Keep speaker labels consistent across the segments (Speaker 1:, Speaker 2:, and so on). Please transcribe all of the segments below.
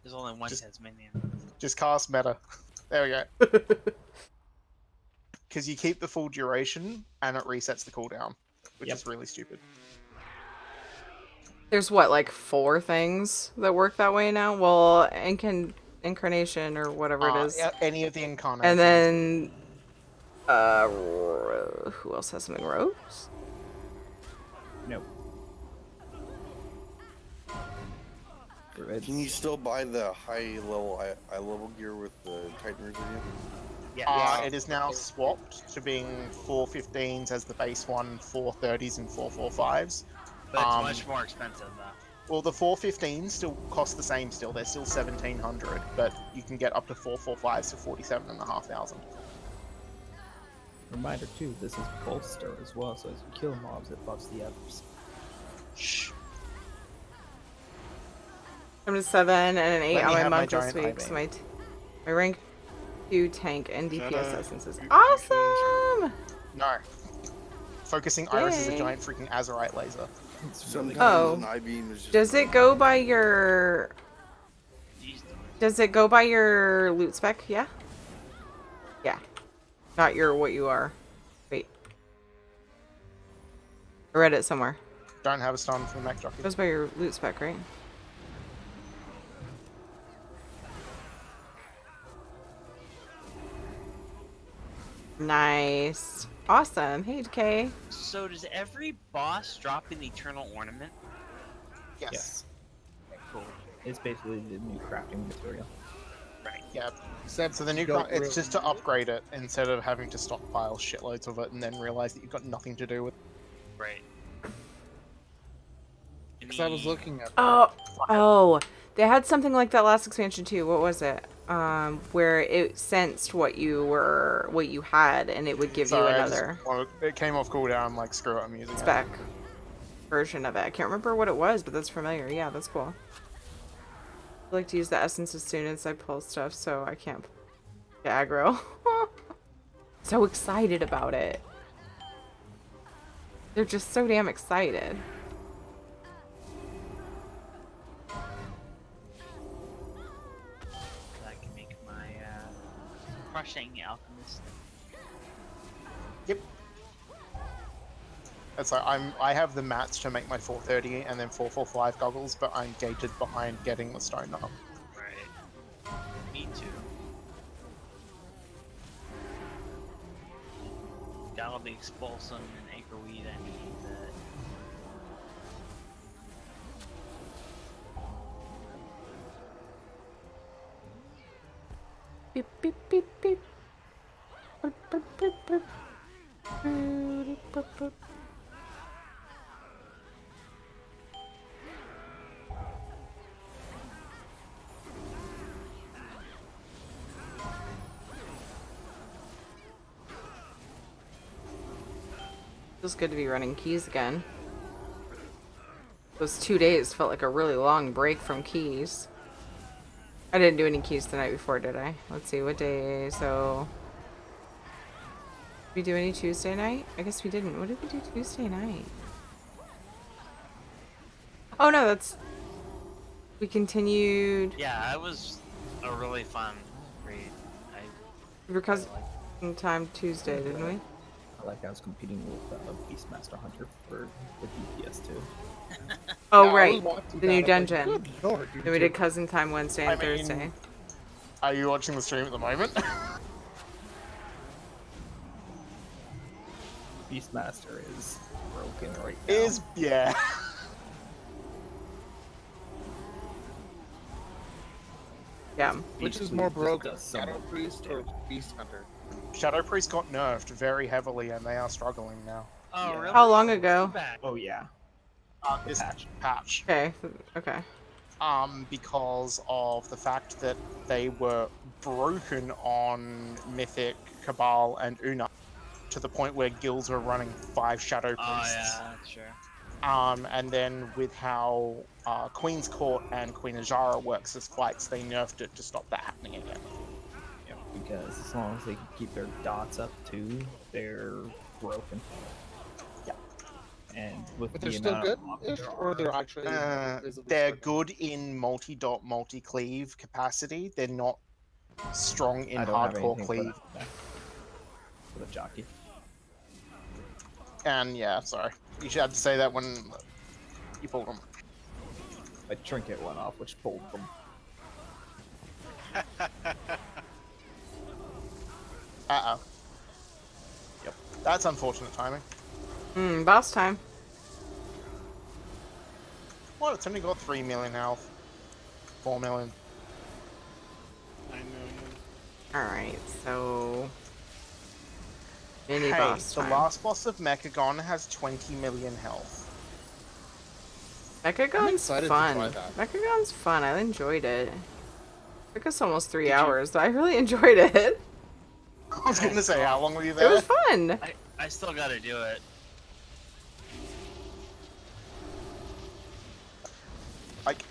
Speaker 1: There's only one
Speaker 2: Just-
Speaker 1: Tasmanian.
Speaker 2: Just cast meta. There we go. Because you keep the full duration and it resets the cooldown, which is really stupid.
Speaker 3: There's what, like 4 things that work that way now? Well, incarnation or whatever it is.
Speaker 2: Any of the incarnations.
Speaker 3: And then who else has something? Rose?
Speaker 4: Nope.
Speaker 5: Can you still buy the high level gear with the Titan Resilient?
Speaker 1: Yeah.
Speaker 2: It is now swapped to being 415s as the base one, 430s and 445s.
Speaker 1: But it's much more expensive though.
Speaker 2: Well, the 415s still cost the same still. They're still 1700, but you can get up to 445s for 47,500.
Speaker 4: Reminder too, this is bolster as well, so as you kill mobs, it buffs the others.
Speaker 2: Shh.
Speaker 3: I'm a 7 and an 8
Speaker 2: Let
Speaker 3: on
Speaker 2: me
Speaker 3: my
Speaker 2: have my
Speaker 3: monk this
Speaker 2: giant
Speaker 3: week.
Speaker 2: eye
Speaker 3: So
Speaker 2: vein.
Speaker 3: my rank 2 tank and DPS
Speaker 6: Shut up.
Speaker 3: essences. Awesome!
Speaker 2: No. Focusing Iris is a
Speaker 3: Yay.
Speaker 2: giant freaking Azurite laser.
Speaker 5: Sometimes
Speaker 3: Oh.
Speaker 5: an I-beam is just
Speaker 3: Does it go by your...
Speaker 1: Jeez.
Speaker 3: Does it go by your loot spec? Yeah? Yeah. Not your what you are. Wait. I read it somewhere.
Speaker 2: Don't have a stun for the mech jockey.
Speaker 3: It goes by your loot spec, right? Nice. Awesome. Hey, Kay.
Speaker 1: So does every boss drop an eternal ornament?
Speaker 2: Yes.
Speaker 4: Yes.
Speaker 1: Cool.
Speaker 4: It's basically the new crafting material.
Speaker 1: Right.
Speaker 2: Yeah. So the new
Speaker 6: Don't
Speaker 2: it's just to
Speaker 6: really-
Speaker 2: upgrade it instead of having to stockpile shitloads of it and then realize that you've got nothing to do with it.
Speaker 1: Right.
Speaker 6: Because I was looking at
Speaker 3: Oh, they had something like that last expansion too. What was it? Where it sensed what you had, and it would give you another
Speaker 2: It came off cooldown. I'm like, screw it, I'm using
Speaker 3: spec version of it. I can't remember what it was, but that's familiar. Yeah, that's cool. I like to use the essence as soon as I pull stuff, so I can't get aggro. So excited about it. They're just so damn excited.
Speaker 1: I can make my crushing alchemist.
Speaker 2: Yep. It's like I have the mats to make my 430 and then 445 goggles, but I'm gated behind getting the stone up.
Speaker 1: Right. Me too. Got all the expulsum and anchorweed I need.
Speaker 3: Beep beep beep beep. Beep, beep, beep, beep. Beep, beep, beep. Feels good to be running keys again. Those 2 days felt like a really long break from keys. I didn't do any keys the night before, did I? Let's see, what day? So... Did we do any Tuesday night? I guess we didn't. What did we do Tuesday night? Oh no, that's... We continued...
Speaker 1: Yeah, it was a really fun raid.
Speaker 3: Because time Tuesday, didn't we?
Speaker 4: I like I was competing with Beastmaster Hunter for the DPS too.
Speaker 3: Oh
Speaker 6: Yeah, I
Speaker 3: right,
Speaker 6: was watching
Speaker 3: the
Speaker 6: that,
Speaker 3: new
Speaker 6: I'm like,
Speaker 3: dungeon.
Speaker 6: good lord, you
Speaker 3: Then we
Speaker 6: two.
Speaker 3: did Cousin Time Wednesday and
Speaker 2: I mean-
Speaker 3: Thursday.
Speaker 2: Are you watching the stream at the moment?
Speaker 4: Beastmaster is broken right now.
Speaker 2: yeah.
Speaker 3: Yeah.
Speaker 6: Which is
Speaker 4: Basically
Speaker 6: more
Speaker 4: just
Speaker 6: broken,
Speaker 4: does so
Speaker 6: Shadow
Speaker 4: much
Speaker 6: Priest or
Speaker 4: damage.
Speaker 6: Beast Hunter?
Speaker 2: Shadow Priest got nerfed very heavily and they are struggling now.
Speaker 1: Oh,
Speaker 4: Yeah.
Speaker 1: really?
Speaker 3: How long ago?
Speaker 1: Too bad.
Speaker 4: Oh yeah.
Speaker 2: This
Speaker 4: patch.
Speaker 2: patch.
Speaker 3: Okay. Okay.
Speaker 2: Because of the fact that they were broken on Mythic, Cabal, and Una, to the point where guilds were running 5 Shadow Priests.
Speaker 1: Oh yeah, that's true.
Speaker 2: And then with how Queen's Court and Queen Ajara works as fights, they nerfed it to stop that happening again.
Speaker 4: Yeah, because as long as they can keep their dots up too, they're broken. and with
Speaker 6: But
Speaker 4: the
Speaker 6: they're still
Speaker 4: amount
Speaker 6: good,
Speaker 4: of there
Speaker 6: or they're
Speaker 4: are,
Speaker 6: actually visibly
Speaker 2: They're
Speaker 6: stronger?
Speaker 2: good in multi-dot, multi-cleave capacity. They're not strong in
Speaker 4: I don't have
Speaker 2: hardcore
Speaker 4: anything for
Speaker 2: cleave.
Speaker 4: that. For the jockey.
Speaker 2: And yeah, sorry. You should have to say that when you pulled them.
Speaker 4: My trinket went off, which pulled them.
Speaker 2: Uh-oh. Yep. That's unfortunate timing.
Speaker 3: Boss time.
Speaker 2: Well, it's only got 3 million health. 4 million.
Speaker 6: 9 million.
Speaker 3: Alright, so... Mini
Speaker 2: Hey,
Speaker 3: boss
Speaker 2: the
Speaker 3: time.
Speaker 2: last boss of Mechagon has 20 million health.
Speaker 6: I'm
Speaker 3: Mechagon's
Speaker 6: excited to
Speaker 3: fun.
Speaker 6: try that.
Speaker 3: Mechagon's fun. I enjoyed it. Took us almost 3
Speaker 2: Did you-
Speaker 3: hours, but I really enjoyed it.
Speaker 2: I was gonna say, how long were you
Speaker 3: It
Speaker 2: there?
Speaker 3: was fun.
Speaker 1: I still gotta do it.
Speaker 2: Like,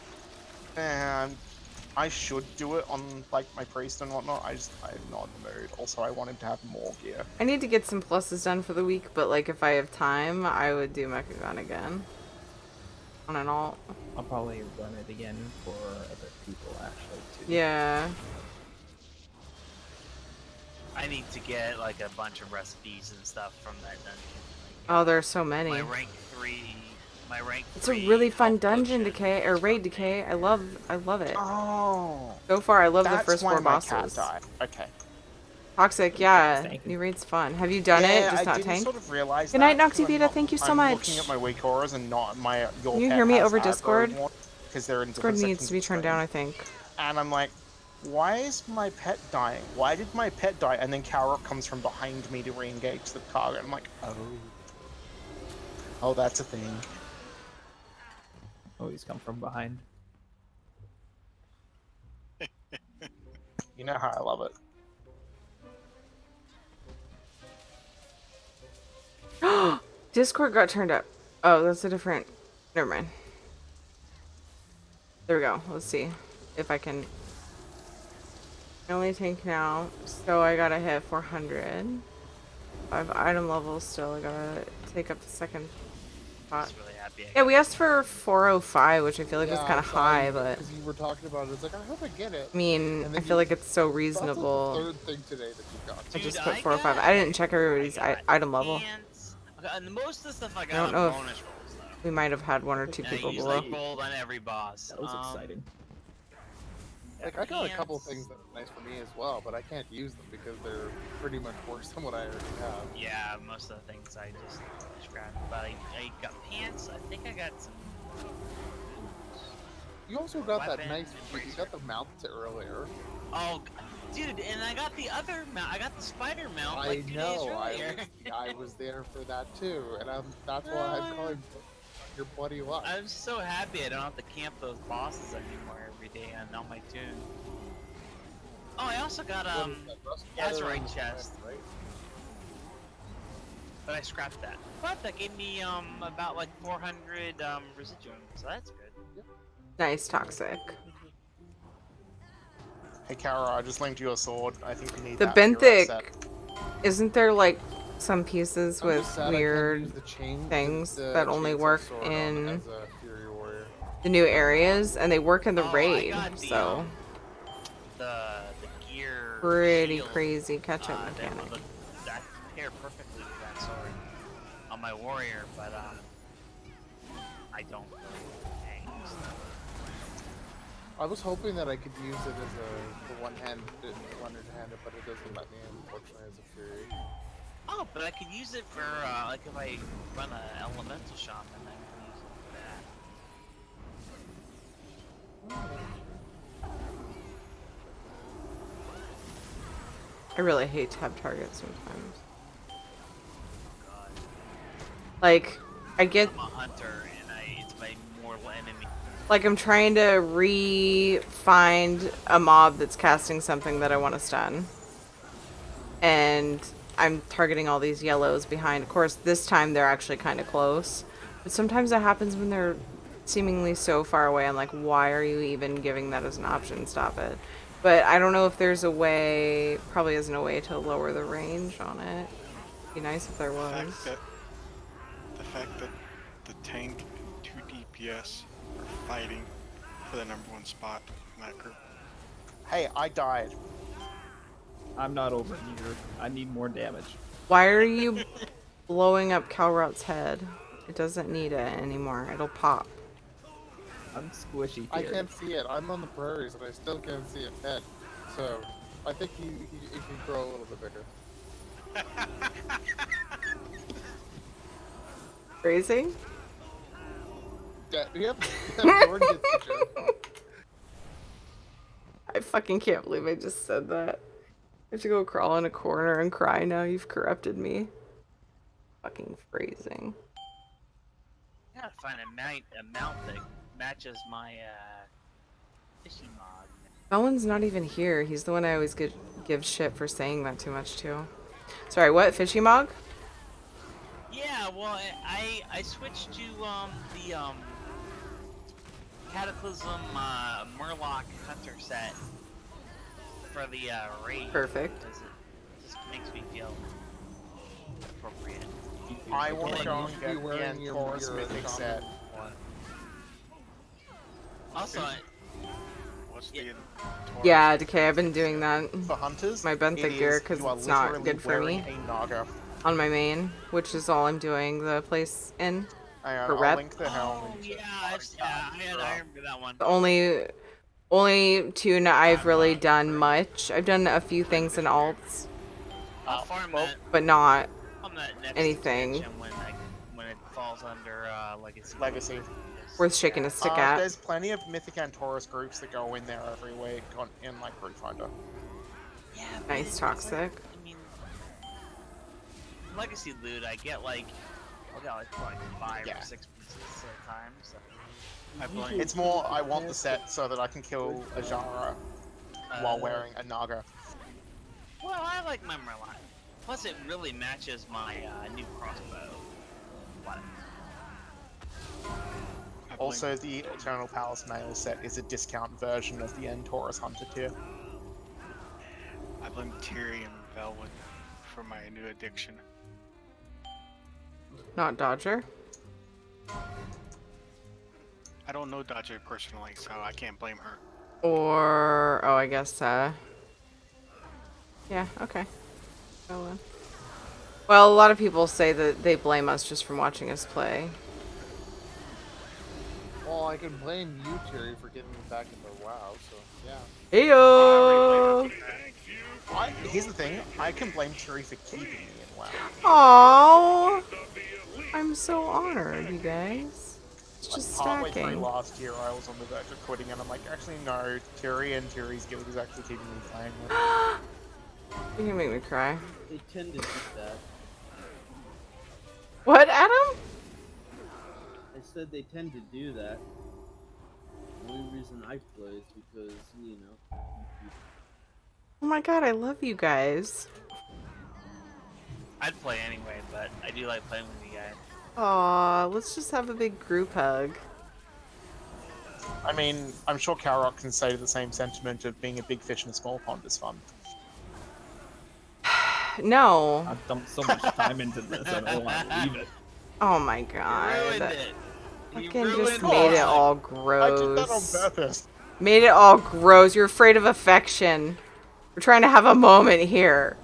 Speaker 2: and I should do it on like my priest and whatnot. I'm not in the mood. Also, I wanted to have more gear.
Speaker 3: I need to get some pluses done for the week, but like if I have time, I would do Mechagon again. On an alt.
Speaker 4: I'll probably run it again for other people, actually, too.
Speaker 3: Yeah.
Speaker 1: I need to get like a bunch of recipes and stuff from that dungeon.
Speaker 3: Oh, there's so many.
Speaker 1: My rank 3. My rank
Speaker 3: It's a
Speaker 1: 3
Speaker 3: really fun
Speaker 1: health
Speaker 3: dungeon
Speaker 1: potion
Speaker 3: decay or
Speaker 1: is
Speaker 3: raid
Speaker 1: from
Speaker 3: decay. I love it.
Speaker 2: Oh,
Speaker 3: So far, I love the
Speaker 2: that's
Speaker 3: first
Speaker 2: why
Speaker 3: 4
Speaker 2: my
Speaker 3: bosses.
Speaker 2: cat died. Okay.
Speaker 3: Toxic, yeah.
Speaker 4: Thank you.
Speaker 3: New raid's fun. Have you done it?
Speaker 2: Yeah,
Speaker 3: Just
Speaker 2: I
Speaker 3: not
Speaker 2: didn't
Speaker 3: tank?
Speaker 2: sort of realize
Speaker 3: Good night,
Speaker 2: that, 'cause I'm
Speaker 3: Noxybeta.
Speaker 2: not-
Speaker 3: Thank you so
Speaker 2: I'm
Speaker 3: much.
Speaker 2: looking at my weak auras and not my your
Speaker 3: Can you
Speaker 2: pet
Speaker 3: hear me
Speaker 2: has
Speaker 3: over
Speaker 2: aggro
Speaker 3: Discord?
Speaker 2: because they're in
Speaker 3: Discord
Speaker 2: different
Speaker 3: needs
Speaker 2: sections
Speaker 3: to be
Speaker 2: of the
Speaker 3: turned
Speaker 2: screen.
Speaker 3: down, I think.
Speaker 2: And I'm like, why is my pet dying? Why did my pet die? And then Karok comes from behind me to re-engage the target. I'm like, oh, that's a thing.
Speaker 4: Always come from behind.
Speaker 2: You know how I love it.
Speaker 3: Discord got turned up. Oh, that's a different... Never mind. There we go. Let's see if I can... I only tank now, so I gotta hit 400. 5 item levels still. I gotta take up the second
Speaker 1: I
Speaker 3: spot.
Speaker 1: was really happy.
Speaker 3: Yeah, we asked for 405, which I feel like was kind of
Speaker 6: I
Speaker 3: high,
Speaker 6: saw
Speaker 3: but...
Speaker 6: because you were talking about it, it's like I hope I get it.
Speaker 3: I mean,
Speaker 6: And
Speaker 3: I
Speaker 6: then
Speaker 3: feel
Speaker 6: you-
Speaker 3: like it's so
Speaker 6: That's
Speaker 3: reasonable.
Speaker 6: like the third thing today that you got.
Speaker 3: I
Speaker 1: Dude,
Speaker 3: just put
Speaker 1: I
Speaker 3: 405.
Speaker 1: got-
Speaker 3: I didn't check everybody's
Speaker 1: I got
Speaker 3: item level.
Speaker 1: pants. And most of the stuff I got
Speaker 3: don't
Speaker 1: on
Speaker 3: know if-
Speaker 1: bonus rolls, though.
Speaker 3: We might have had 1 or 2
Speaker 1: And I
Speaker 3: people
Speaker 1: usually
Speaker 3: below.
Speaker 1: rolled on every boss.
Speaker 4: That was exciting.
Speaker 6: Like I got a couple
Speaker 1: pants.
Speaker 6: things that are nice for me as well, but I can't use them because they're pretty much worse than what I already have.
Speaker 1: Yeah, most of the things I just grabbed. But I got pants. I think I got some.
Speaker 6: You also got that
Speaker 1: Weapon
Speaker 6: nice.
Speaker 1: and
Speaker 6: You got the mount earlier.
Speaker 1: Oh, dude, and I got the other mount. I got the spider mount like 2 days
Speaker 6: I
Speaker 1: earlier.
Speaker 6: I was there for that too, and that's why I'm calling your buddy luck.
Speaker 1: I'm so happy I don't have to camp those bosses anymore every day on my tune. Oh, I also got
Speaker 6: What is that, Rust
Speaker 1: Azurite
Speaker 6: Rider?
Speaker 1: chest.
Speaker 6: Right?
Speaker 1: but I scrapped that. But that gave me about like 400 residuum, so that's good.
Speaker 3: Nice, Toxic.
Speaker 2: Hey, Kara, I just linked you a sword. I think you need
Speaker 3: The
Speaker 2: that for your
Speaker 3: Benthic,
Speaker 2: set.
Speaker 3: isn't there like some pieces
Speaker 6: I'm
Speaker 3: with
Speaker 6: just sad I can't use
Speaker 3: weird
Speaker 6: the chain-
Speaker 3: things
Speaker 6: the
Speaker 3: that only
Speaker 6: chainsaw
Speaker 3: work
Speaker 6: sword on
Speaker 3: in
Speaker 6: as a Fury Warrior.
Speaker 3: the new areas, and they work in the
Speaker 1: Oh, I
Speaker 3: raid,
Speaker 1: got the,
Speaker 3: so
Speaker 1: the gear.
Speaker 3: pretty
Speaker 1: shield,
Speaker 3: crazy catch-up
Speaker 1: that
Speaker 3: mechanic.
Speaker 1: would look that pair perfectly with that sword on my warrior, but I don't really hang, so.
Speaker 6: I was hoping that I could use it as a one-handed, but it doesn't let me, unfortunately, as a Fury.
Speaker 1: Oh, but I could use it for like if I run an elemental shaman, I can use it for that.
Speaker 3: I really hate tab targets sometimes.
Speaker 1: God.
Speaker 3: Like, I get,
Speaker 1: I'm a hunter, and it's my mortal enemy.
Speaker 3: like, I'm trying to find a mob that's casting something that I want to stun. And I'm targeting all these yellows behind. Of course, this time they're actually kind of close. But sometimes that happens when they're seemingly so far away. I'm like, why are you even giving that as an option? Stop it. But I don't know if there's a way, probably isn't a way to lower the range on it. Be nice if there was.
Speaker 7: The fact that the tank and 2 DPS are fighting for the #1 spot in that group.
Speaker 2: Hey, I died.
Speaker 4: I'm not over here. I need more damage.
Speaker 3: Why are you blowing up Calrot's head? It doesn't need it anymore. It'll pop.
Speaker 4: I'm squishy
Speaker 6: I
Speaker 4: here.
Speaker 6: can't see it. I'm on the prairies and I still can't see its head. So I think he can grow a little bit bigger.
Speaker 3: Crazy?
Speaker 6: Yeah, yep. Jordan gets the joke.
Speaker 3: I fucking can't believe I just said that. I have to go crawl in a corner and cry now. You've corrupted me. Fucking phrasing.
Speaker 1: I gotta find a mount that matches my fishing mod.
Speaker 3: Owen's not even here. He's the one I always give shit for saying that too much to. Sorry, what? Fishy Mog?
Speaker 1: Yeah, well, I switched to the Cataclysm Murloc Hunter set for the raid.
Speaker 3: Perfect.
Speaker 1: Because it just makes me feel appropriate.
Speaker 2: I want to
Speaker 6: You
Speaker 2: go
Speaker 6: should
Speaker 2: and
Speaker 6: be
Speaker 2: get the
Speaker 6: wearing
Speaker 2: Taurus
Speaker 6: your
Speaker 2: Mythic
Speaker 6: shaman
Speaker 2: set.
Speaker 6: one.
Speaker 1: Also,
Speaker 7: What's
Speaker 1: Yeah.
Speaker 7: the Taurus?
Speaker 3: Yeah, Decay, I've been doing that
Speaker 2: For hunters,
Speaker 3: My benthic
Speaker 2: it
Speaker 3: gear
Speaker 2: is-
Speaker 3: 'cause
Speaker 2: you are
Speaker 3: it's not
Speaker 2: literally
Speaker 3: good for
Speaker 2: wearing
Speaker 3: me.
Speaker 2: a Naga.
Speaker 3: on my main, which is all I'm doing the place in.
Speaker 2: Hang on,
Speaker 3: For
Speaker 2: I'll
Speaker 3: rep?
Speaker 2: link the helm.
Speaker 1: oh
Speaker 2: into
Speaker 1: yeah, I remember that one.
Speaker 3: The only tune I've really done much. I've done a few things in alts,
Speaker 1: I'll farm that
Speaker 3: but not
Speaker 1: on that next
Speaker 3: anything.
Speaker 1: expansion when it falls under Legacy.
Speaker 2: Legacy.
Speaker 3: worth shaking a stick
Speaker 2: There's
Speaker 3: at.
Speaker 2: plenty of Mythic and Taurus groups that go in there every week in like Group Finder.
Speaker 1: Yeah, but
Speaker 3: Nice,
Speaker 1: it's
Speaker 3: toxic.
Speaker 1: I mean, Legacy loot, I get like 5
Speaker 2: Yeah.
Speaker 1: or 6 pieces at a time. So
Speaker 7: I blame.
Speaker 2: It's more, I want the set so that I can kill Ajara while wearing a Naga.
Speaker 1: Well, I like my Murloc. Plus, it really matches my new crossbow. What?
Speaker 7: I blame-
Speaker 2: Also, the Eternal Palace Mail set is a discount version of the End Taurus Hunter tier.
Speaker 7: I blame Tyrion and Velwyn for my new addiction.
Speaker 3: Not Dodger.
Speaker 7: I don't know Dodger personally, so I can't blame her.
Speaker 3: Or I guess yeah, okay. Well, a lot of people say that they blame us just from watching us play.
Speaker 6: Well, I can blame you, Terry, for getting me back into WoW, so yeah.
Speaker 3: Heyo!
Speaker 2: Here's the thing, I can blame Tiri for keeping me in WoW.
Speaker 3: Aww! I'm so honored, you guys. It's just
Speaker 2: Partway through
Speaker 3: stacking.
Speaker 2: last year, I was on the verge of quitting, and I'm like, actually, no, Tiri and Tiri's guild is actually keeping me playing with.
Speaker 3: You can make me cry.
Speaker 8: They tend to do that.
Speaker 3: What, Adam?
Speaker 8: I said they tend to do that. The only reason I play is because, you know.
Speaker 3: Oh my god, I love you guys.
Speaker 1: I'd play anyway, but I do like playing with you guys.
Speaker 3: Aw, let's just have a big group hug.
Speaker 2: I mean, I'm sure Kalrock can say the same sentiment of being a big fish in a small pond is fun.
Speaker 3: No.
Speaker 4: I've dumped so much time into this, I don't want to leave it.
Speaker 3: Oh my
Speaker 1: You ruined
Speaker 3: god.
Speaker 1: it. You
Speaker 3: Fucking just
Speaker 1: ruined
Speaker 3: made it all
Speaker 2: I did that on
Speaker 3: gross.
Speaker 2: purpose.
Speaker 3: Made it all gross. You're afraid of affection. We're trying to have a moment here.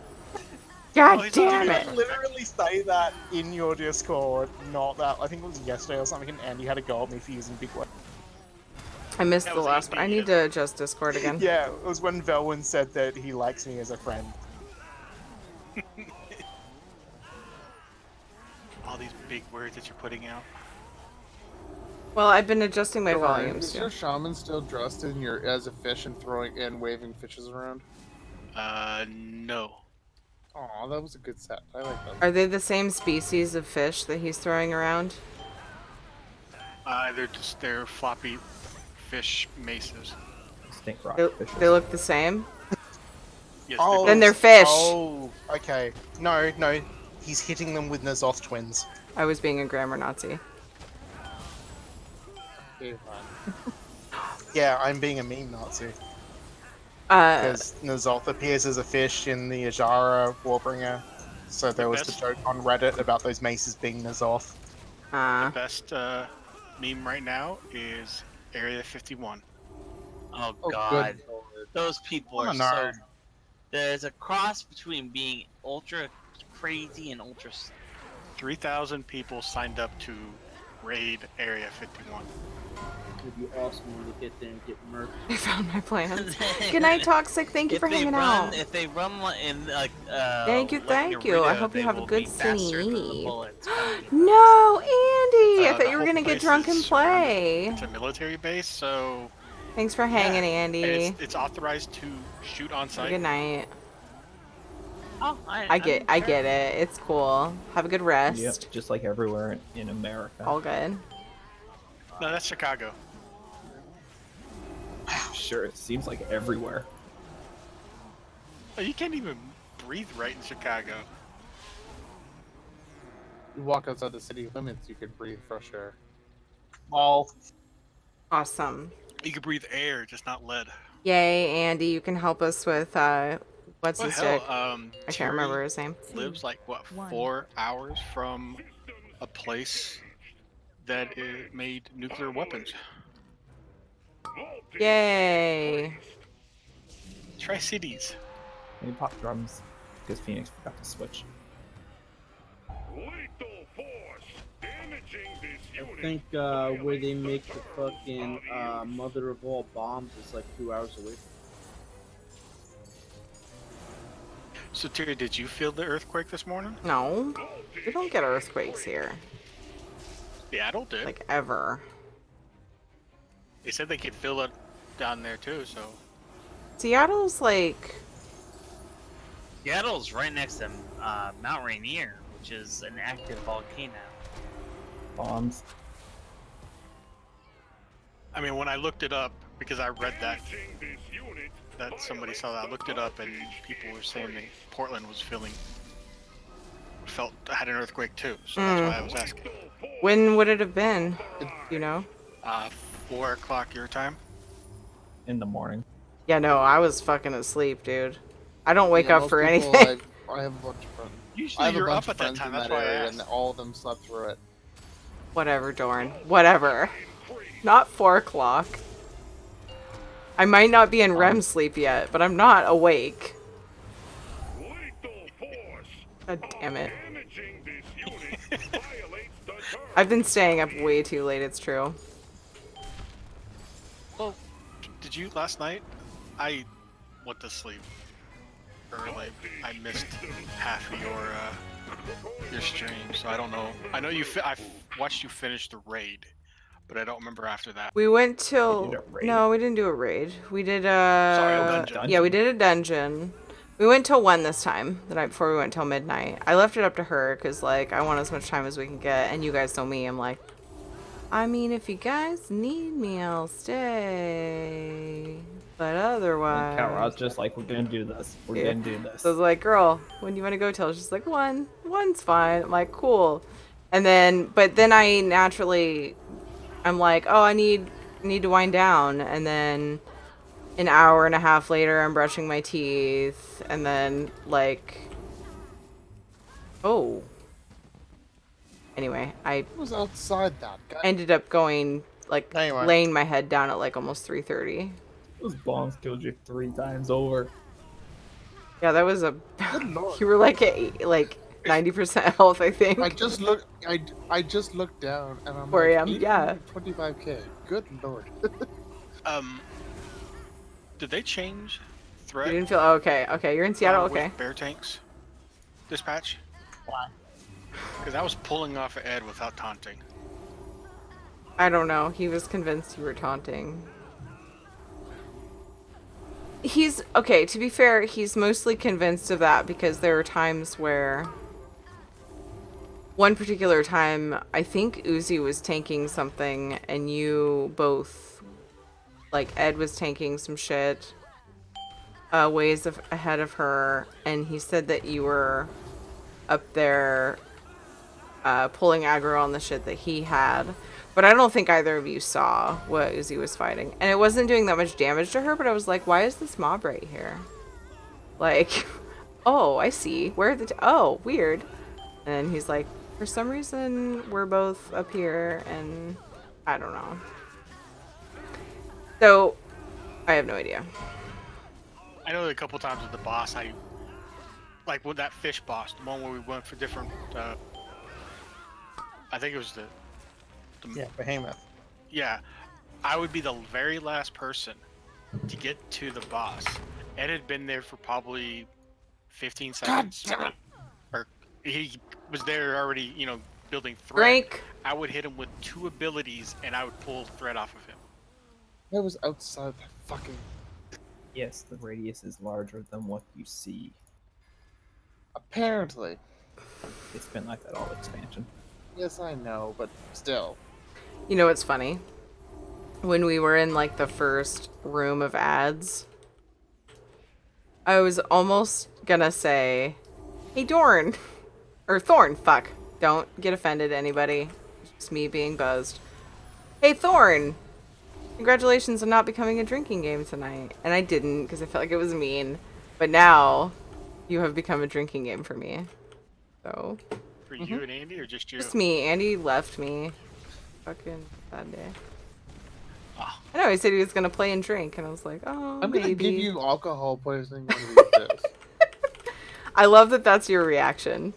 Speaker 3: God
Speaker 7: he's not
Speaker 3: damn
Speaker 7: doing
Speaker 3: it.
Speaker 2: I literally say that in your Discord, not that. I think it was yesterday or something, and Andy had a go at me for using big words.
Speaker 3: I missed
Speaker 1: That
Speaker 3: the
Speaker 1: was
Speaker 3: last part. I need to adjust Discord again.
Speaker 2: Yeah, it was when Velwyn said that he likes me as a friend.
Speaker 7: All these big words that you're putting out.
Speaker 3: Well, I've been adjusting my
Speaker 6: Ryan,
Speaker 3: volumes
Speaker 6: is
Speaker 3: too.
Speaker 6: your shaman still dressed in your as a fish and throwing and waving fishes around?
Speaker 7: No.
Speaker 6: Aw, that was a good set. I like that.
Speaker 3: Are they the same species of fish that he's throwing around?
Speaker 7: They're floppy fish maces.
Speaker 4: Stink rock
Speaker 3: They,
Speaker 4: fishes.
Speaker 3: they look the same?
Speaker 7: Yes,
Speaker 2: Oh,
Speaker 3: Then they're fish.
Speaker 2: Oh, okay. No, he's hitting them with Nazoth twins.
Speaker 3: I was being a grammar Nazi.
Speaker 6: Okay, fine.
Speaker 2: Yeah, I'm being a meme Nazi. Because Nazoth appears as a fish in the Ajara Warbringer. So there was the
Speaker 7: best-
Speaker 2: joke on Reddit about those maces being Nazoth.
Speaker 3: Uh,
Speaker 7: Best meme right now is Area 51.
Speaker 1: Oh
Speaker 6: Oh,
Speaker 1: god.
Speaker 6: good lord.
Speaker 1: Those people
Speaker 2: Oh,
Speaker 1: are
Speaker 2: no.
Speaker 1: so. There's a cross between being ultra crazy and ultra.
Speaker 7: 3,000 people signed up to raid Area 51.
Speaker 8: It'd be awesome when they get there and get murked.
Speaker 3: I found my plans. Good night, Toxic. Thank you
Speaker 1: If
Speaker 3: for
Speaker 1: they
Speaker 3: hanging
Speaker 1: run,
Speaker 3: out.
Speaker 1: if they run in like
Speaker 3: Thank you,
Speaker 1: like
Speaker 3: thank you. I
Speaker 1: Naruto,
Speaker 3: hope you
Speaker 1: they
Speaker 3: have a
Speaker 1: will
Speaker 3: good
Speaker 1: be faster than the
Speaker 3: sleep.
Speaker 1: bullets coming.
Speaker 3: No, Andy! I
Speaker 7: The
Speaker 3: thought you were
Speaker 7: whole
Speaker 3: gonna get
Speaker 7: place
Speaker 3: drunk
Speaker 7: is
Speaker 3: and
Speaker 7: surrounded.
Speaker 3: play.
Speaker 7: It's a military base, so
Speaker 3: Thanks for hanging,
Speaker 7: yeah,
Speaker 3: Andy.
Speaker 7: and it's authorized to shoot on site.
Speaker 3: Good night.
Speaker 1: Oh,
Speaker 3: I get it. It's cool. Have a good rest.
Speaker 4: Yep, just like everywhere in America.
Speaker 3: All good.
Speaker 7: No, that's Chicago.
Speaker 4: Sure, it seems like everywhere.
Speaker 7: Oh, you can't even breathe right in Chicago.
Speaker 6: You walk outside the city limits, you could breathe fresh air.
Speaker 2: Well,
Speaker 3: Awesome.
Speaker 7: You can breathe air, just not lead.
Speaker 3: Yay, Andy, you can help us with what's
Speaker 7: What
Speaker 3: his
Speaker 7: the hell?
Speaker 3: dick? I can't
Speaker 7: Terry
Speaker 3: remember his name.
Speaker 7: lives like what 4 hours from a place that made nuclear weapons.
Speaker 3: Yay.
Speaker 7: Tri-Cities.
Speaker 4: Maybe pop drums, because Phoenix forgot to switch.
Speaker 8: I think where they make the fucking mother of all bombs is like 2 hours away.
Speaker 7: So Terry, did you feel the earthquake this morning?
Speaker 3: No, we don't get earthquakes here,
Speaker 7: Seattle did.
Speaker 3: like ever.
Speaker 7: They said they could feel it down there too, so.
Speaker 3: Seattle's like,
Speaker 1: Seattle's right next to Mount Rainier, which is an active volcano.
Speaker 4: Bombs.
Speaker 7: I mean, when I looked it up, because I read that somebody saw that, I looked it up and people were saying that Portland was had an earthquake too, so that's why I was asking.
Speaker 3: when would it have been? You know?
Speaker 7: 4 o'clock your time?
Speaker 4: In the morning.
Speaker 3: Yeah, no, I was fucking asleep, dude. I don't wake
Speaker 6: Yeah,
Speaker 3: up
Speaker 6: most
Speaker 3: for
Speaker 6: people,
Speaker 3: anything.
Speaker 6: I have a bunch of friends. I
Speaker 7: Usually
Speaker 6: have a
Speaker 7: you're
Speaker 6: bunch
Speaker 7: up
Speaker 6: of
Speaker 7: at that
Speaker 6: friends
Speaker 7: time,
Speaker 6: in
Speaker 7: that's
Speaker 6: that
Speaker 7: why I
Speaker 6: area,
Speaker 7: asked.
Speaker 6: and all of them slept through it.
Speaker 3: Whatever, Dorn. Whatever. Not 4 o'clock. I might not be in REM sleep yet, but I'm not awake. God damn it. I've been staying up way too late, it's true.
Speaker 7: Well, did you last night? I went to sleep early. I missed half of your stream, so I don't know. I know I watched you finish the raid, but I don't remember after that.
Speaker 3: We went till...
Speaker 4: We did a raid?
Speaker 3: No, we didn't do a raid. We did
Speaker 7: Sorry, a
Speaker 3: a...
Speaker 7: dungeon.
Speaker 3: Yeah, we did a dungeon. We went till 1 this time. The night before we went till midnight. I left it up to her because, like, I want as much time as we can get. And you guys know me. I'm like, I mean, if you guys need me, I'll stay. But otherwise...
Speaker 4: Cat Rod's just like, we're gonna do this. We're
Speaker 3: Yeah.
Speaker 4: gonna do this.
Speaker 3: So I was like, girl, when do you want to go till? She's like, 1. 1's fine. I'm like, cool. And then, but then I naturally, I'm like, oh, I need to wind down. And then an hour and a half later, I'm brushing my teeth. And then, like, oh. Anyway, I
Speaker 6: Who was outside that guy?
Speaker 3: ended up going, like,
Speaker 2: Anyway.
Speaker 3: laying my head down at, like, almost 3:30.
Speaker 4: Those bombs killed you 3 times over.
Speaker 3: Yeah, that was a...
Speaker 6: Good lord.
Speaker 3: You were, like, at, like, 90% health, I think.
Speaker 6: I just looked down and I'm
Speaker 3: 4
Speaker 6: like,
Speaker 3: a.m., yeah.
Speaker 6: 25k. Good lord.
Speaker 7: Did they change
Speaker 3: You
Speaker 7: threat?
Speaker 3: didn't feel... Oh, okay, okay, you're in Seattle,
Speaker 7: with
Speaker 3: okay.
Speaker 7: bear tanks this patch?
Speaker 2: Why?
Speaker 7: Because I was pulling off of Ed without taunting.
Speaker 3: I don't know. He was convinced you were taunting. He's okay, to be fair, he's mostly convinced of that because there are times where one particular time I think Uzi was tanking something and you both, like, Ed was tanking some shit ways ahead of her, and he said that you were up there pulling aggro on the shit that he had. But I don't think either of you saw what Uzi was fighting. And it wasn't doing that much damage to her, but I was like, why is this mob right here? Like, oh, I see. Where are the... oh, weird. And he's like, For some reason, we're both up here, and I don't know. So, I have no idea.
Speaker 7: I know a couple times with the boss, like with that fish boss, the one where we went for different. I think it was the
Speaker 2: Yeah, Behemoth.
Speaker 7: yeah. I would be the very last person to get to the boss. Ed had been there for probably 15 seconds. Or he was there already, you know, building threat.
Speaker 3: Drink.
Speaker 7: I would hit him with 2 abilities and I would pull threat off of him.
Speaker 6: I was outside that fucking.
Speaker 4: Yes, the radius is larger than what you see.
Speaker 6: Apparently.
Speaker 4: It's been like that all expansion.
Speaker 6: Yes, I know, but still.
Speaker 3: You know what's funny? When we were in like the first room of ads, I was almost gonna say, "Hey Dorn," or Thorn. Fuck! Don't get offended, anybody. It's just me being buzzed. Hey Thorn, congratulations on not becoming a drinking game tonight. And I didn't because I felt like it was mean. But now, you have become a drinking game for me. So,
Speaker 7: For you and Andy, or just you?
Speaker 3: just me. Andy left me. Fucking bad day.
Speaker 7: Oh.
Speaker 3: I know, he said he was gonna play and drink, and I was like, oh,
Speaker 6: I'm
Speaker 3: maybe.
Speaker 6: gonna give you alcohol poisoning when we do this.
Speaker 3: I love that that's your reaction.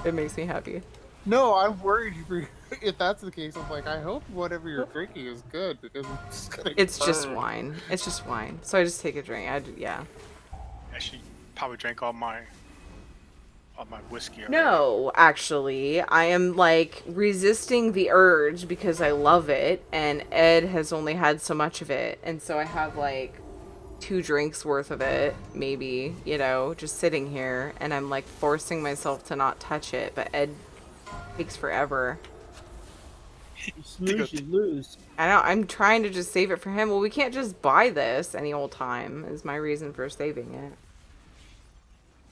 Speaker 3: It makes me happy.
Speaker 6: No, I'm worried for if that's the case. I'm like, I hope whatever you're drinking is good because it's just gonna.
Speaker 3: It's just
Speaker 6: burn.
Speaker 3: wine. It's just wine. So I just take a drink. Yeah.
Speaker 7: I should probably drank all my whiskey already.
Speaker 3: No, actually, I am like resisting the urge because I love it, and Ed has only had so much of it, and so I have like 2 drinks worth of it, maybe, you know, just sitting here, and I'm like forcing myself to not touch it, but Ed takes forever.
Speaker 8: You snooze, you lose.
Speaker 3: I know, I'm trying to just save it for him. Well, we can't just buy this any old time, is my reason for saving it.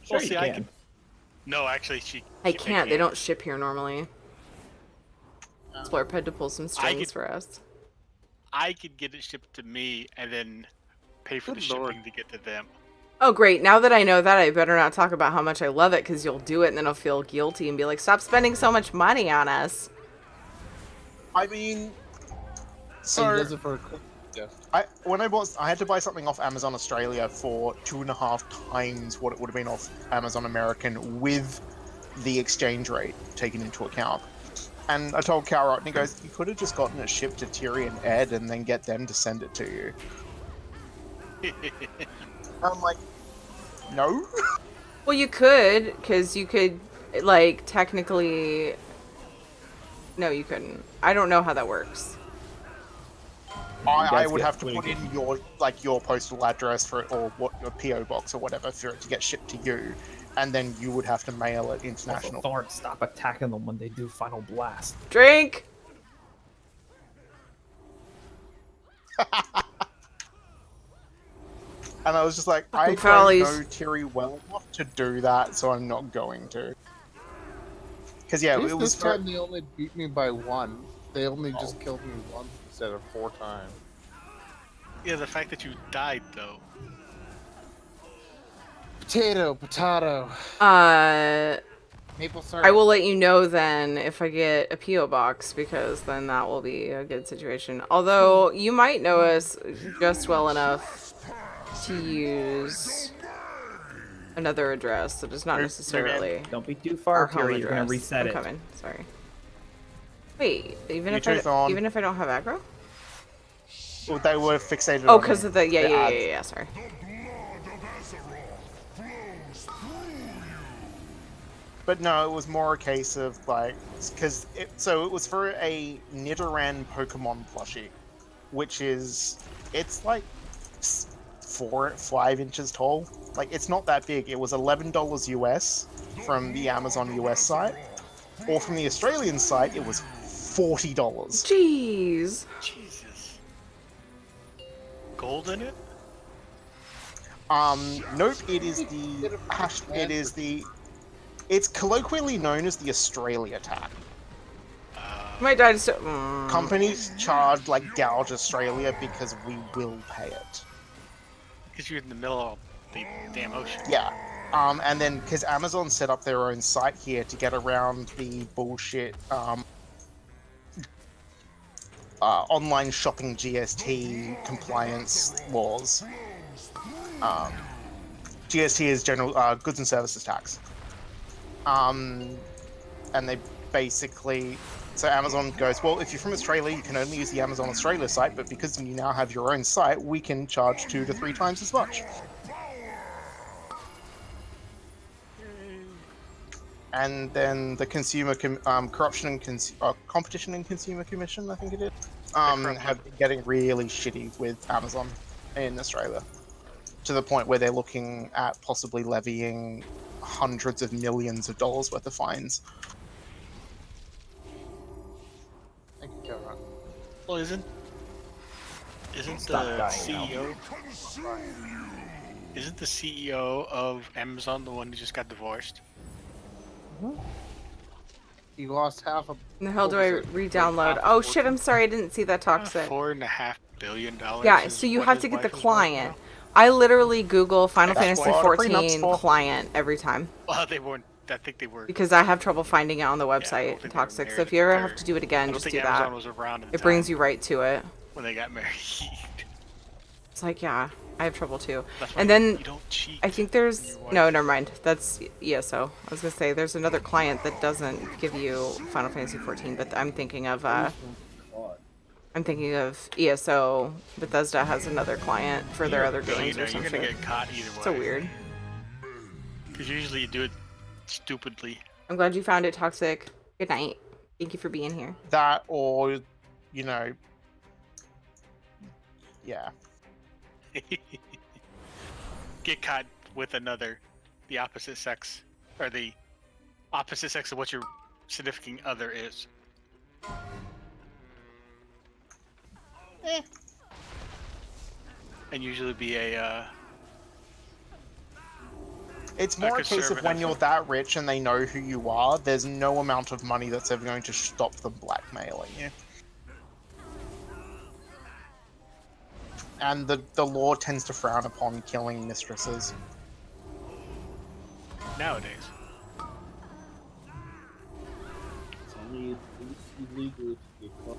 Speaker 4: Sure,
Speaker 7: Well, see,
Speaker 4: you
Speaker 7: I
Speaker 4: can.
Speaker 7: can. No, actually,
Speaker 3: I can't, they don't ship here normally. Splurp had to pull some strings
Speaker 7: could-
Speaker 3: for us.
Speaker 7: I could get it shipped to me and then pay for
Speaker 6: Good
Speaker 7: the
Speaker 6: lord.
Speaker 7: shipping to get to them.
Speaker 3: Oh, great. Now that I know that, I better not talk about how much I love it, because you'll do it, and then I'll feel guilty and be like, stop spending so much money on us.
Speaker 2: I mean,
Speaker 6: So he
Speaker 2: so
Speaker 6: does it for a quick gift.
Speaker 2: I had to buy something off Amazon Australia for 2.5 times what it would have been off Amazon American with the exchange rate taken into account. And I told Carrot, and he goes, "You could have just gotten it shipped to Thierry and Ed, and then get them to send it to you." I'm like, no.
Speaker 3: Well, you could, because you could, like, technically... No, you couldn't. I don't know how that works.
Speaker 2: I
Speaker 4: guys
Speaker 2: would
Speaker 4: get
Speaker 2: have to
Speaker 4: what
Speaker 2: put
Speaker 4: you
Speaker 2: in your postal address for it, or what your PO box or whatever for it to get shipped to you, and then you would have to mail it
Speaker 4: Also,
Speaker 2: international.
Speaker 4: Thorn, stop attacking them when they do Final Blast.
Speaker 3: Drink!
Speaker 2: And I was just like, I
Speaker 3: Fucking
Speaker 2: don't
Speaker 3: Follies.
Speaker 2: know Thierry well enough to do that, so I'm not going to. Because yeah,
Speaker 6: At least
Speaker 2: it was
Speaker 6: this time they only beat me by 1. They only just killed me once instead of 4 times.
Speaker 7: Yeah, the fact that you died though.
Speaker 6: Potato. Maple syrup.
Speaker 3: I will let you know then if I get a P.O. box, because then that will be a good situation. Although, you might know us just well enough to use another address that is not necessarily
Speaker 4: Don't be too
Speaker 3: our
Speaker 4: far,
Speaker 3: home
Speaker 4: Terry. You're gonna
Speaker 3: address.
Speaker 4: reset
Speaker 3: I'm
Speaker 4: it.
Speaker 3: coming. Sorry. Wait, even
Speaker 2: You
Speaker 3: if I
Speaker 2: tooth on.
Speaker 3: even if I don't have aggro?
Speaker 2: Well, they were fixated
Speaker 3: Oh,
Speaker 2: on
Speaker 3: because of the
Speaker 2: the ads.
Speaker 3: yeah. Sorry.
Speaker 2: But no, it was more a case of like, because it was for a Nidoran Pokemon plushie, which is, it's like 5 inches tall. Like, it's not that big. It was $11 US from the Amazon US site, or from the Australian site, it was $40.
Speaker 3: Jeez.
Speaker 7: Jesus. Gold in it?
Speaker 2: Nope. It is the It's colloquially known as the Australia tax.
Speaker 3: My dad is so.
Speaker 2: Companies charge, like, gouge Australia because we will pay it.
Speaker 7: Because you're in the middle of the damn ocean.
Speaker 2: Yeah. And then, because Amazon set up their own site here to get around the bullshit online shopping GST compliance laws. GST is general goods and services tax. And they basically, so Amazon goes, well, if you're from Australia, you can only use the Amazon Australia site, but because you now have your own site, we can charge 2 to 3 times as much. And then the Consumer Corruption and Competition and Consumer Commission, I think it is, have been getting really shitty with Amazon in Australia, to the point where they're looking at possibly levying hundreds of millions of dollars worth of fines.
Speaker 6: Thank you, Kevin.
Speaker 7: Well, isn't
Speaker 4: Stop
Speaker 7: the
Speaker 4: dying now.
Speaker 7: CEO? Isn't the CEO of Amazon the one who just got divorced?
Speaker 6: He lost half a.
Speaker 3: The hell do I re-download? Oh shit! I'm sorry, I didn't see that toxic.
Speaker 7: $4.5 billion.
Speaker 3: Yeah,
Speaker 7: is
Speaker 3: so you
Speaker 7: what
Speaker 3: have
Speaker 7: his
Speaker 3: to get the
Speaker 7: wife is worth
Speaker 3: client.
Speaker 7: now?
Speaker 3: I literally Google Final
Speaker 2: That's
Speaker 3: Fantasy
Speaker 2: what a prenup's
Speaker 3: 14
Speaker 2: for.
Speaker 3: client every time
Speaker 7: Well, they weren't. I think they were.
Speaker 3: because I have trouble finding it on the
Speaker 7: I don't
Speaker 3: website.
Speaker 7: think they were
Speaker 3: Toxic. So
Speaker 7: married.
Speaker 3: if you ever
Speaker 7: They're-
Speaker 3: have to do it
Speaker 7: I
Speaker 3: again,
Speaker 7: don't
Speaker 3: just
Speaker 7: think
Speaker 3: do
Speaker 7: Amazon
Speaker 3: that.
Speaker 7: was around.
Speaker 3: It brings you right to it.
Speaker 7: when they got married.
Speaker 3: It's like, yeah, I have trouble too.
Speaker 7: That's why
Speaker 3: And then
Speaker 7: you don't cheat.
Speaker 3: I think there's no, never mind. That's ESO. I was gonna say there's another client that doesn't give you Final Fantasy 14, but I'm thinking of ESO. Bethesda has another client for their other
Speaker 7: So,
Speaker 3: games or
Speaker 7: you're
Speaker 3: some
Speaker 7: gonna
Speaker 3: shit.
Speaker 7: get caught either way.
Speaker 3: So weird.
Speaker 7: Because usually you do it stupidly.
Speaker 3: I'm glad you found it, Toxic. Good night. Thank you for being here.
Speaker 2: That, or, you know, yeah.
Speaker 7: Get caught with another, the opposite sex, or the opposite sex of what your significant other is. And usually be a,
Speaker 2: It's more a case of when
Speaker 7: conservative.
Speaker 2: you're that rich and they know who you are, there's no amount of money that's ever going to stop them blackmailing you. And the law tends to frown upon killing mistresses.
Speaker 7: nowadays.
Speaker 8: It's only illegal to get caught.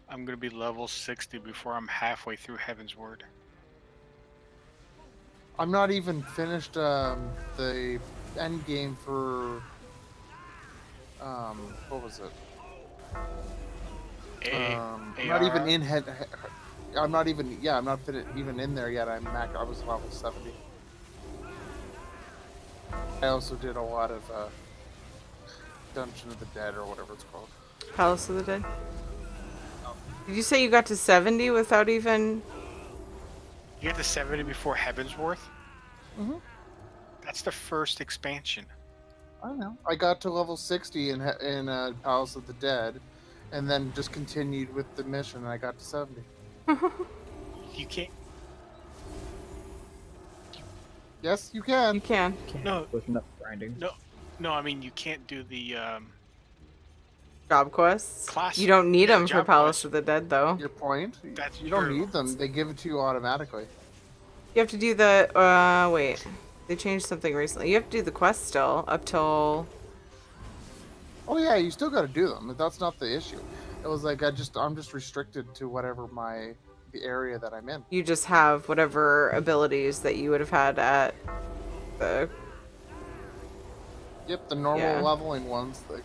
Speaker 7: I'm gonna be level 60 before I'm halfway through Heaven's Word.
Speaker 6: I'm not even finished the end game for what was it? I'm not even in head. I'm not even. Yeah, I'm not even in there yet. I was level 70. I also did a lot of Dungeon of the Dead or whatever it's called.
Speaker 3: Palace of the Dead. Did you say you got to 70 without even?
Speaker 7: You get to 70 before Heaven's Worth?
Speaker 6: Mm-hmm.
Speaker 7: That's the first expansion.
Speaker 6: I know. I got to level 60 in Palace of the Dead, and then just continued with the mission, and I got to 70.
Speaker 7: You can't.
Speaker 6: Yes, you can.
Speaker 3: You can.
Speaker 7: No.
Speaker 4: With enough grinding.
Speaker 7: No, I mean you can't do the
Speaker 3: Job quests.
Speaker 7: Class-
Speaker 3: You don't need
Speaker 7: yeah,
Speaker 3: them for
Speaker 7: job
Speaker 3: Palace
Speaker 7: quests.
Speaker 3: of the Dead, though.
Speaker 6: Your point.
Speaker 7: That's
Speaker 6: You don't
Speaker 7: true.
Speaker 6: need them. They give it to you automatically.
Speaker 3: You have to do the. Wait. They changed something recently. You have to do the quest still up till.
Speaker 6: Oh yeah, you still got to do them. That's not the issue. It was like I'm just restricted to whatever the area that I'm in.
Speaker 3: You just have whatever abilities that you would have had at the.
Speaker 6: Yep, the normal
Speaker 3: Yeah.
Speaker 6: leveling ones, like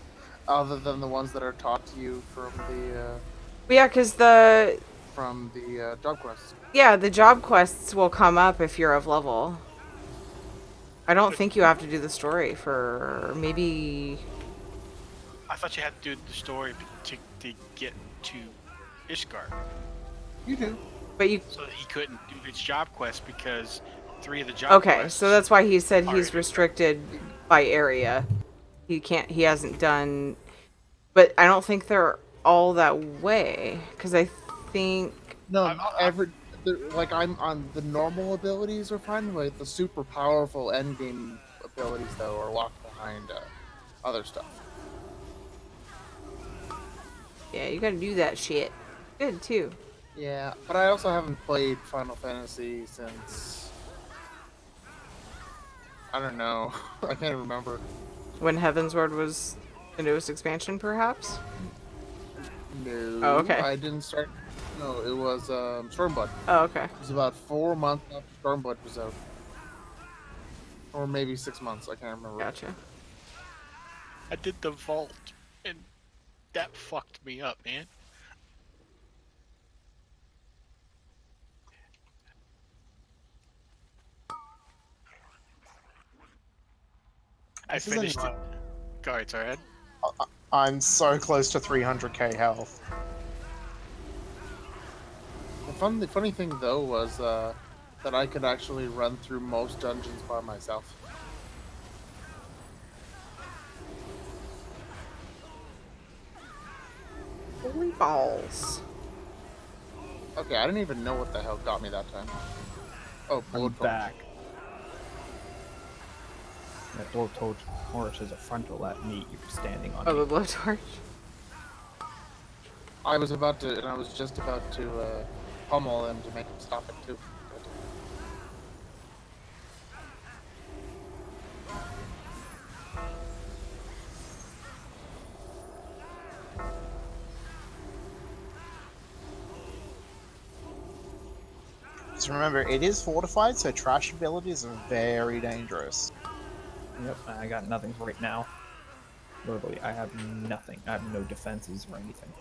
Speaker 6: other than the ones that are taught to you from the
Speaker 3: But yeah, because the.
Speaker 6: job quests.
Speaker 3: Yeah, the job quests will come up if you're of level. I don't think you have to do the story for maybe.
Speaker 7: I thought you had to do the story to get to Ishgard.
Speaker 6: You do.
Speaker 3: But you.
Speaker 7: So he couldn't do his job quest because 3 of the job
Speaker 3: Okay,
Speaker 7: quests.
Speaker 3: so that's why he said he's
Speaker 7: Alright.
Speaker 3: restricted by area. He can't. He hasn't done But I don't think they're all that way. Because I think...
Speaker 6: No, not every. Like I'm on the normal abilities are fine. Like the super powerful endgame abilities though are locked behind other stuff.
Speaker 3: Yeah, you gotta do that shit. Good, too.
Speaker 6: Yeah, but I also haven't played Final Fantasy since I don't know. I can't remember.
Speaker 3: When Heavensward was the newest expansion, perhaps?
Speaker 6: No.
Speaker 3: Oh, okay.
Speaker 6: I didn't start. No, it was Stormblood.
Speaker 3: Oh, okay.
Speaker 6: It was about 4 months after Stormblood was out, or maybe 6 months. I can't remember.
Speaker 3: Gotcha.
Speaker 7: I did the vault, and that fucked me up, man. I
Speaker 2: This is
Speaker 7: finished it.
Speaker 2: annoying.
Speaker 7: Go ahead, sorry, Ed.
Speaker 2: I'm so close to 300k health.
Speaker 6: The funny thing though was that I could actually run through most dungeons by myself.
Speaker 3: Holy balls.
Speaker 6: Okay, I didn't even know what the hell got me that time. Oh,
Speaker 4: I'm
Speaker 6: bullet
Speaker 4: back. That blowtorch torch is a frontal at me. You're standing on
Speaker 3: Oh,
Speaker 4: me.
Speaker 3: the blowtorch.
Speaker 6: I was about to, and I was just about to pummel him to make him stop it too.
Speaker 2: Just remember, it is fortified, so trash abilities are very dangerous.
Speaker 4: Yep, I got nothing right now. Literally, I have nothing. I have no defenses or anything.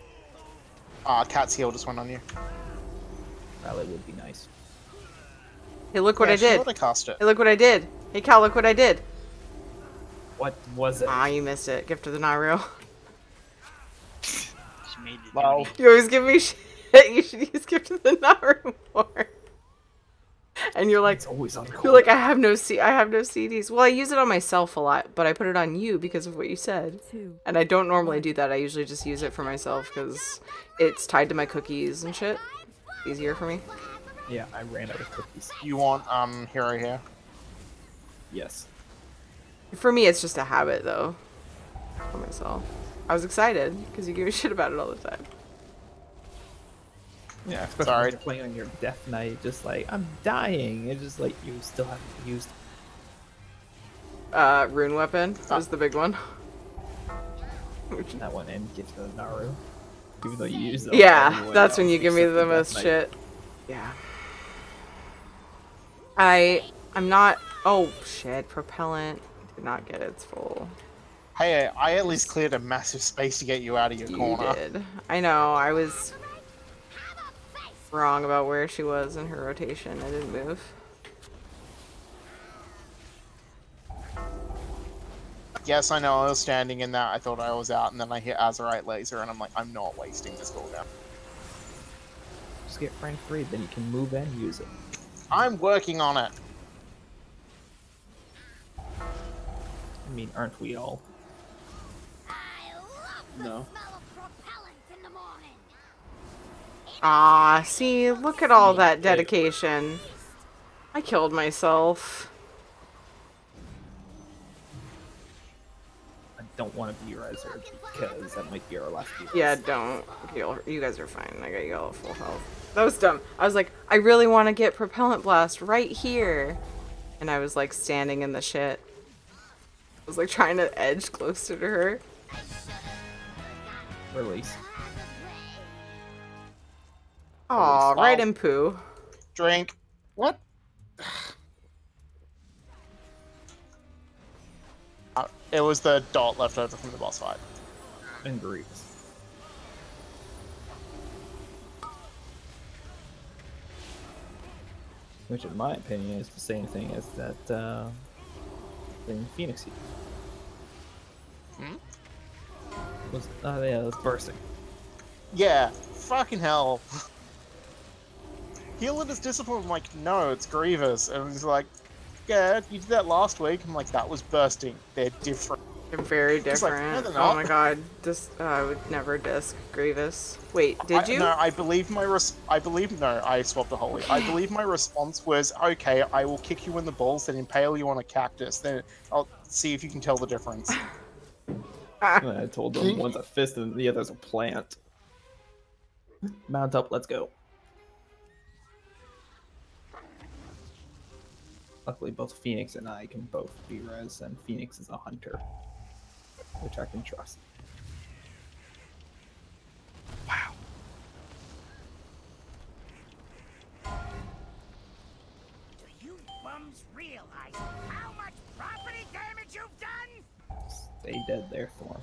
Speaker 2: Cat's heel just went on you.
Speaker 4: Rally would be nice.
Speaker 3: Hey, look what I
Speaker 2: She
Speaker 3: did.
Speaker 2: would've cast it.
Speaker 3: Hey, look what I did. Hey, Cal, look what I did.
Speaker 4: What was it?
Speaker 3: Ah, you missed it. Gift of the Naru.
Speaker 1: She made it.
Speaker 2: Well,
Speaker 3: You always give me shit. You should use Gift of the Naru more. And you're like,
Speaker 4: It's always on cold.
Speaker 3: you're like, I have no CDs. Well, I use it on myself a lot, but I put it on you because of what you said. And I don't normally do that. I usually just use it for myself because it's tied to my cookies and shit. Easier for me.
Speaker 4: Yeah, I ran out of cookies.
Speaker 2: you want hero here?
Speaker 4: Yes.
Speaker 3: For me, it's just a habit, though. For myself. I was excited because you give me shit about it all the time.
Speaker 4: Yeah, especially
Speaker 2: Sorry.
Speaker 4: when you're playing on your death knight, just like, I'm dying. It's just like, you still haven't used.
Speaker 3: Rune weapon was the big one.
Speaker 4: That one and get to the Naru. Even though you use them.
Speaker 3: Yeah,
Speaker 4: everyone
Speaker 3: that's when
Speaker 4: else
Speaker 3: you give me
Speaker 4: except
Speaker 3: the
Speaker 4: Death
Speaker 3: most
Speaker 4: Knight.
Speaker 3: shit. Yeah. I'm not. Oh shit! Propellant. Did not get its full.
Speaker 2: Hey, I at least cleared a massive space to get you out of your
Speaker 3: You
Speaker 2: corner.
Speaker 3: did. I know. I was wrong about where she was in her rotation. I didn't move.
Speaker 2: Yes, I know, I was standing in that, I thought I was out, and then I hit Azurite Laser, and I'm like, I'm not wasting this cooldown.
Speaker 4: Just get rank 3, then you can move and use it.
Speaker 2: I'm working on it!
Speaker 4: I mean, aren't we all?
Speaker 8: No.
Speaker 3: Ah, see, look at all that dedication. I killed myself.
Speaker 4: I don't want to be your Azure because that might be our last duel.
Speaker 3: Yeah, don't. You guys are fine. I got you all at full health. That was dumb. I was like, I really want to get Propellant Blast right here. And I was like standing in the shit. I was like trying to edge closer to her.
Speaker 4: Release.
Speaker 3: Aw,
Speaker 2: Wow.
Speaker 3: right in poo.
Speaker 2: Drink.
Speaker 6: What?
Speaker 2: It was the dot left over from the boss fight.
Speaker 4: And Grievous. Which, in my opinion, is the same thing as that thing Phoenix used.
Speaker 2: Hmm?
Speaker 4: Yeah, it was bursting.
Speaker 2: Yeah, fucking hell. Healing is discipline. I'm like, no, it's Grievous. And he's like, yeah, you did that last week. I'm like, that was bursting. They're different.
Speaker 3: They're very
Speaker 2: It's like, no,
Speaker 3: different.
Speaker 2: they're
Speaker 3: Oh
Speaker 2: not.
Speaker 3: my god. I would never disc Grievous. Wait, did you?
Speaker 2: No, I believe no, I swapped the holy. I believe my response was, okay, I will kick you in the balls and impale you on a cactus. Then I'll see if you can tell the difference.
Speaker 4: And I told them one's a fist and the other's a plant. Mount up, let's go. Luckily, both Phoenix and I can both be res, and Phoenix is a hunter, which I can trust.
Speaker 7: Wow.
Speaker 9: Do you bums realize how much property damage you've done?
Speaker 4: Stay dead there, Thorn.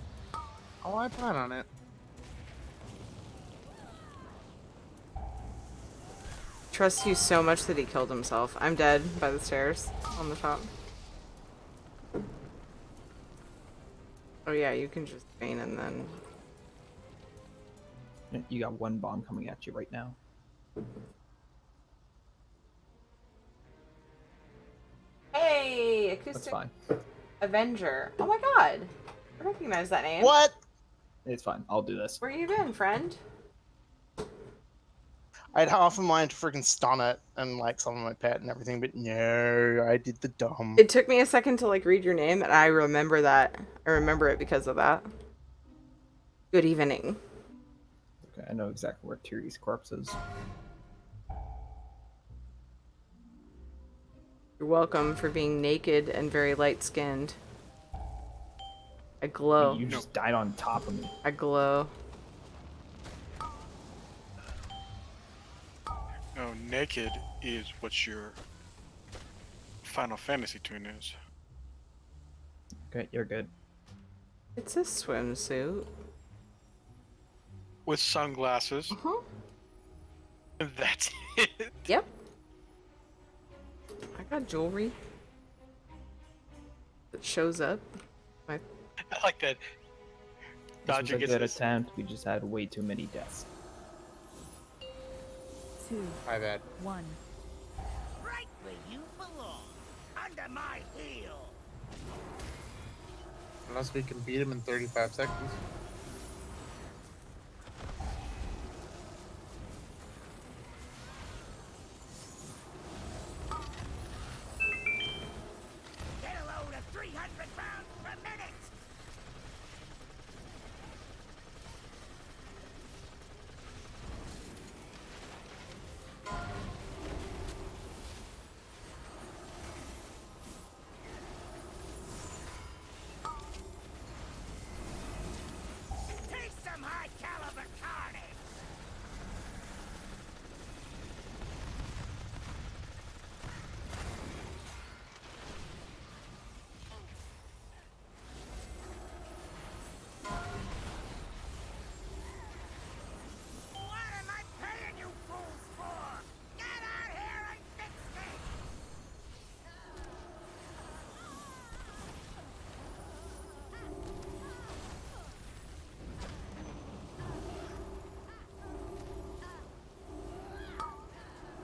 Speaker 6: Oh, I plan on it.
Speaker 3: Trust you so much that he killed himself. I'm dead by the stairs on the top. Oh yeah, you can just feign and then...
Speaker 4: You got one bomb coming at you right now.
Speaker 3: Hey!
Speaker 4: That's
Speaker 3: Acoustic
Speaker 4: fine.
Speaker 3: Avenger. Oh my god! I recognize that name.
Speaker 2: What?
Speaker 4: It's fine. I'll do this.
Speaker 3: Where you been, friend?
Speaker 2: I had half a mind to freaking stun it and like summon my pet and everything, but no, I did the dumb.
Speaker 3: It took me a second to like read your name, and I remember that. I remember it because of that. Good evening.
Speaker 4: Okay, I know exactly where Tyrion's corpse is.
Speaker 3: You're welcome for being naked and very light-skinned. I glow.
Speaker 4: You just died on top of me.
Speaker 3: I glow.
Speaker 7: No, naked is what your Final Fantasy tune is.
Speaker 4: Okay, you're good.
Speaker 3: It's a swimsuit.
Speaker 7: With sunglasses.
Speaker 3: Uh-huh.
Speaker 7: That's it.
Speaker 3: Yep. I got jewelry that shows up.
Speaker 7: I like that.
Speaker 4: This
Speaker 7: Dodger
Speaker 4: was a
Speaker 7: gets
Speaker 4: good
Speaker 7: this.
Speaker 4: attempt. We just had way too many deaths.
Speaker 9: 2,
Speaker 6: My bad.
Speaker 9: 1. Right where you belong. Under my heel.
Speaker 6: Unless we can beat him in 35 seconds.
Speaker 9: Get a load of 300 pounds per minute. Take some high caliber carnage. What am I paying you fools for? Get out here and fix me!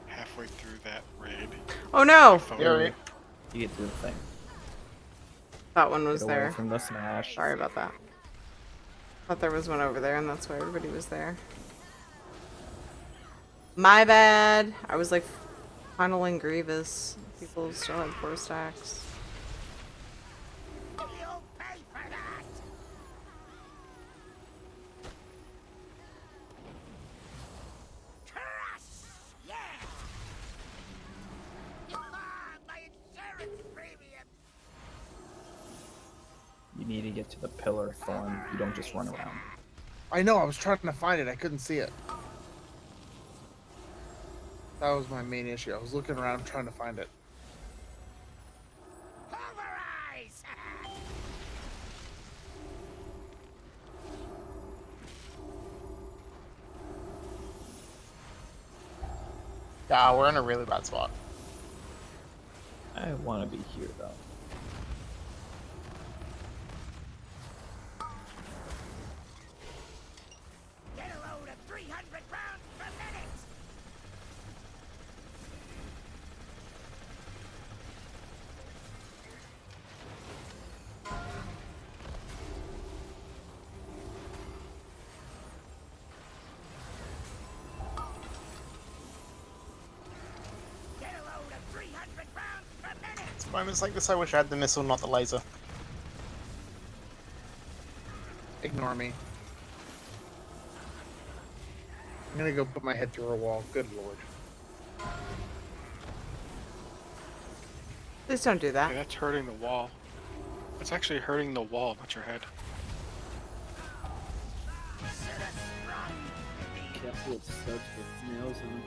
Speaker 7: Halfway through that raid.
Speaker 3: Oh no!
Speaker 7: phone-
Speaker 2: Yeah, right.
Speaker 4: You get to the thing.
Speaker 3: That one was
Speaker 4: Get away
Speaker 3: there.
Speaker 4: from the smash.
Speaker 3: Sorry about that. Thought there was one over there, and that's why everybody was there. My bad. I was like funneling Grievous. People still have 4 stacks.
Speaker 9: You'll pay for that! Crush! Yeah! My insurance premium!
Speaker 4: You need to get to the pillar, Thorn. You don't just run around.
Speaker 6: I know, I was trying to find it. I couldn't see it. That was my main issue. I was looking around trying to find it.
Speaker 9: Pulverize!
Speaker 2: Yeah, we're in a really bad spot.
Speaker 4: I want to be here, though.
Speaker 9: Get a load of 300 rounds per minute!
Speaker 2: moments like this, I wish I had the missile, not the laser.
Speaker 6: Ignore me. I'm gonna go put my head through a wall. Good lord.
Speaker 3: Please don't do
Speaker 7: Yeah,
Speaker 3: that.
Speaker 7: that's hurting the wall. It's actually hurting the wall, not your head.
Speaker 8: Careful with studs with nails in them.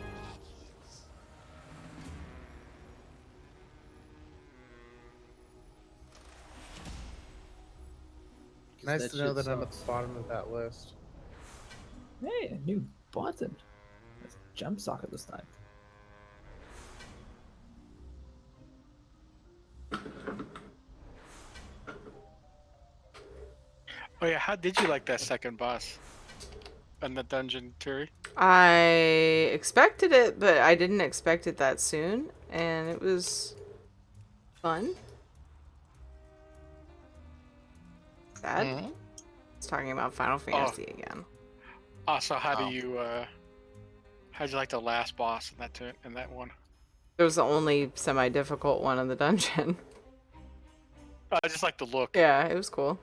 Speaker 6: Nice
Speaker 8: That
Speaker 6: to know
Speaker 8: shit
Speaker 6: that I'm at
Speaker 8: sucks.
Speaker 6: the bottom of that list.
Speaker 4: Hey, a new button. It's jump socket this time.
Speaker 7: Oh yeah, how did you like that second boss? In the dungeon, Terry?
Speaker 3: I expected it, but I didn't expect it that soon, and it was fun. Sad.
Speaker 2: Mhm.
Speaker 3: It's talking about Final Fantasy again.
Speaker 7: Also, how
Speaker 2: Oh.
Speaker 7: do you how'd you like the last boss in that one?
Speaker 3: It was the only semi-difficult one in the dungeon.
Speaker 7: I just like the look.
Speaker 3: Yeah, it was cool.